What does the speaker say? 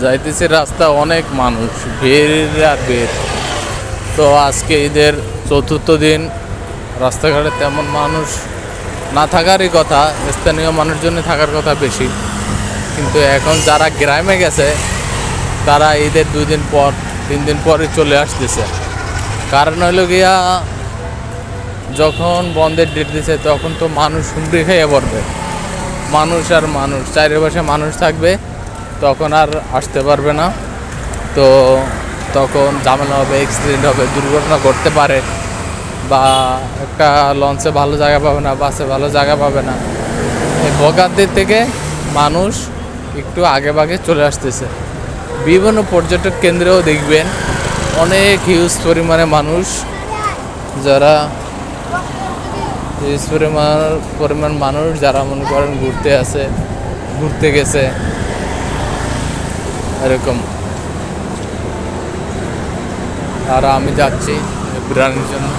যাইতেছি রাস্তা অনেক মানুষ, ভিড় আর ভিড়। তো আজকে ঈদের চতুর্থ দিন, রাস্তাঘাটে তেমন মানুষ না থাকারই কথা, স্থানীয় মানুষজনই থাকার কথা বেশি। কিন্তু এখন যারা গ্রামে গেছে তারা ঈদের 2 দিন পর 3 দিন পরে চলে আসতেছে। কারণ হলো গিয়া, যখন বন্ধের ডেট দিছে তখন তো মানুষ হুমড়ি খেয়ে পড়বে। মানুষ আর মানুষ, চারিপাশে মানুষ থাকবে, তখন আর আসতে পারবে না। তো তখন ঝামেলা হবে, অ্যাক্সিডেন্ট হবে, দুর্ঘটনা ঘটতে পারে, বা একটা লঞ্চে ভালো জায়গা পাবে না, বাসে ভালো জায়গা পাবে না। এই ভোগান্তির থেকে মানুষ একটু আগে ভাগে চলে আসতেছে। বিভিন্ন পর্যটক কেন্দ্রেও দেখবেন অনেক হিউজ মানুষ, যারা হিউজ পরিমাণ মানুষ যারা মনে করেন ঘুরতে গেছে এরকম। আর আমি যাচ্ছি বিরিয়ানির জন্য।